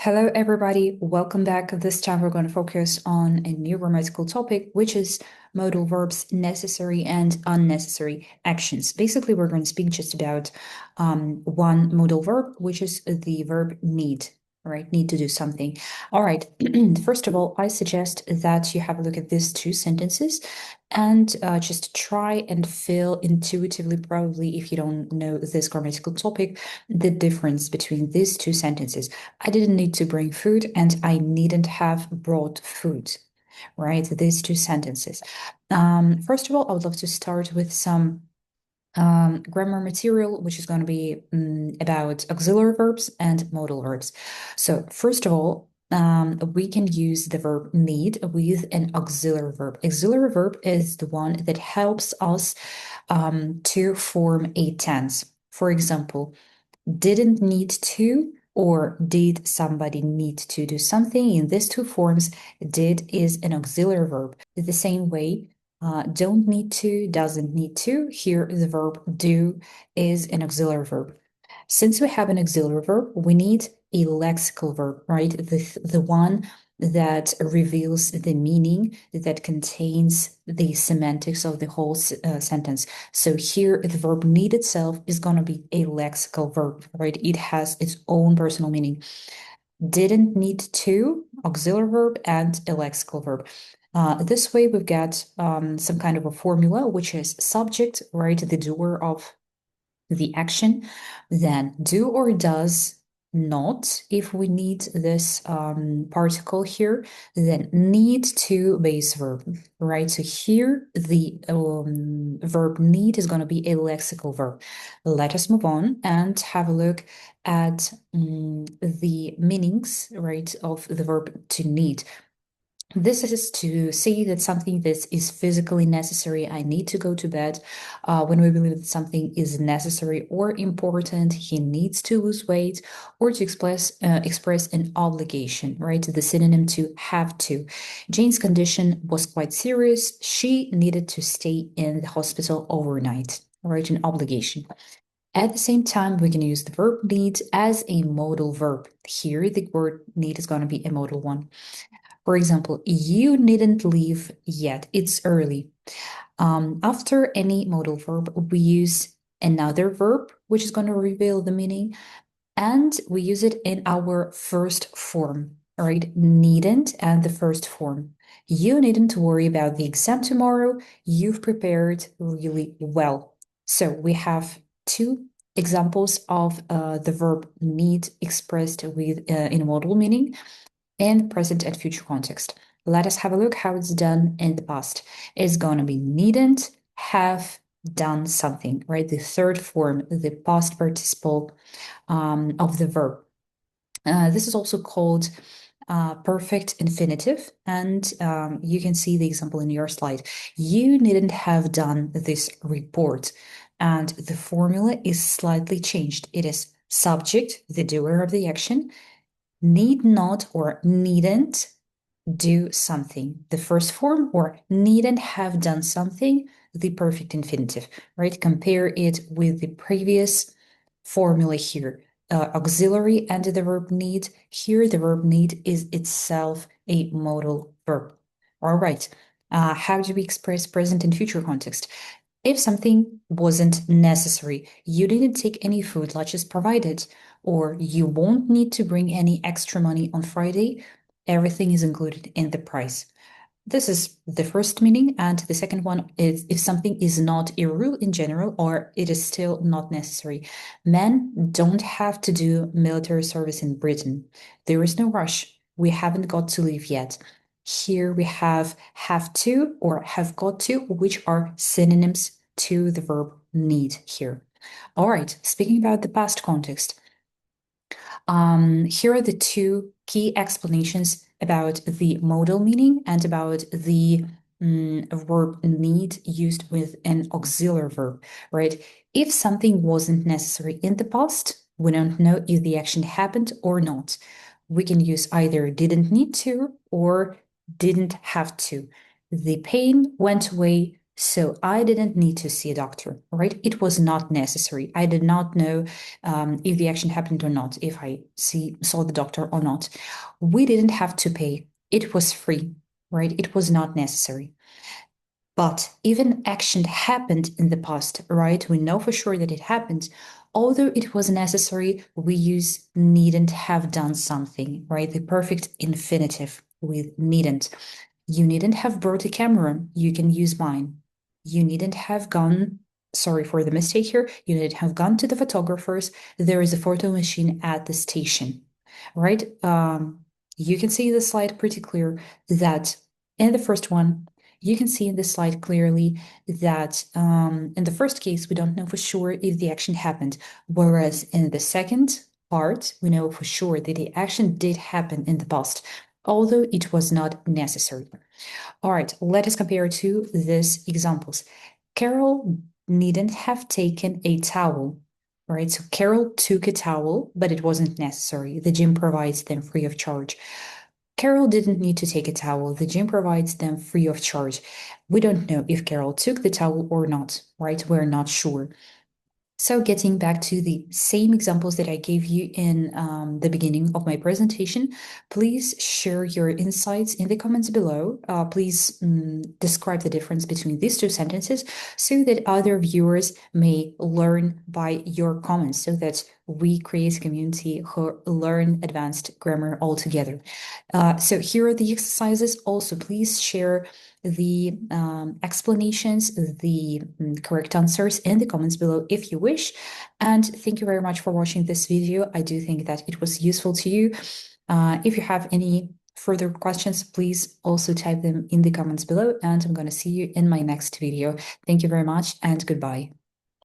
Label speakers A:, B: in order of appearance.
A: Hello, everybody. Welcome back. This time we're going to focus on a new grammatical topic, which is modal verbs, necessary and unnecessary actions. Basically, we're going to speak just about one modal verb, which is the verb need, right? Need to do something. All right. First of all, I suggest that you have a look at these two sentences and just try and feel intuitively, probably if you don't know this grammatical topic, the difference between these two sentences. I didn't need to bring food and I needn't have brought food, right? These two sentences. First of all, I would love to start with some grammar material, which is going to be about auxiliary verbs and modal verbs. So first of all, we can use the verb need with an auxiliary verb. Auxiliary verb is the one that helps us to form a tense. For example, didn't need to or did somebody need to do something. In these two forms, did is an auxiliary verb. The same way, don't need to, doesn't need to. Here, the verb do is an auxiliary verb. Since we have an auxiliary verb, we need a lexical verb, right? The one that reveals the meaning, that contains the semantics of the whole sentence. So here, the verb need itself is going to be a lexical verb, right? It has its own personal meaning. Didn't need to, auxiliary verb, and a lexical verb. This way, we've got some kind of a formula, which is subject, right? The doer of the action, then do or does not, if we need this particle here, then need to base verb, right? So here the verb need is going to be a lexical verb. Let us move on and have a look at the meanings, right, of the verb to need. This is to say that something that is physically necessary. I need to go to bed. When we believe that something is necessary or important, he needs to lose weight, or to express an obligation, right? The synonym to have to. Jane's condition was quite serious. She needed to stay in the hospital overnight, right? An obligation. At the same time, we can use the verb need as a modal verb. Here, the word need is going to be a modal one. For example, you needn't leave yet. It's early. After any modal verb, we use another verb, which is going to reveal the meaning, and we use it in our first form, right? Needn't and the first form. You needn't worry about the exam tomorrow. You've prepared really well. So we have two examples of the verb need expressed with in modal meaning in present and future context. Let us have a look how it's done in the past. It's going to be needn't have done something, right? The third form, the past participle of the verb. This is also called perfect infinitive, and you can see the example in your slide. You needn't have done this report, and the formula is slightly changed. It is subject, the doer of the action, need not or needn't do something, the first form, or needn't have done something, the perfect infinitive, right? Compare it with the previous formula here. Auxiliary and the verb need. Here, the verb need is itself a modal verb. All right. How do we express present and future context? If something wasn't necessary, you didn't take any food lunches provided, or you won't need to bring any extra money on Friday, everything is included in the price. This is the first meaning, and the second one is if something is not a rule in general or it is still not necessary. Men don't have to do military service in Britain. There is no rush. We haven't got to leave yet. Here we have to or have got to, which are synonyms to the verb need here. All right, speaking about the past context, here are the two key explanations about the modal meaning and about the verb need used with an auxiliary verb, right? If something wasn't necessary in the past, we don't know if the action happened or not. We can use either didn't need to or didn't have to. The pain went away So I didn't need to see a doctor, right? It was not necessary. I did not know if the action happened or not, if I saw the doctor or not. We didn't have to pay. It was free, right? It was not necessary. But even action happened in the past, right? We know for sure that it happened. Although it was necessary, we use needn't have done something, right? The perfect infinitive with needn't. You needn't have brought a camera. You can use mine. You needn't have gone, sorry for the mistake here. You needn't have gone to the photographers. There is a photo machine at the station, right? You can see the slide pretty clear that in the first one, you can see in the slide clearly that in the first case, we don't know for sure if the action happened, whereas in the second part, we know for sure that the action did happen in the past, although it was not necessary. All right, let us compare to these examples. Carol needn't have taken a towel. All right, so Carol took a towel, but it wasn't necessary. The gym provides them free of charge. Carol didn't need to take a towel. The gym provides them free of charge. We don't know if Carol took the towel or not, right? We're not sure. So getting back to the same examples that I gave you in the beginning of my presentation, please share your insights in the comments below. Please describe the difference between these two sentences so that other viewers may learn by your comments, so that we create a community who learn advanced grammar all together. So here are the exercises. Also, please share the explanations, the correct answers in the comments below if you wish. And thank you very much for watching this video. I do think that it was useful to you. If you have any further questions, please also type them in the comments below, and I'm going to see you in my next video. Thank you very much and goodbye.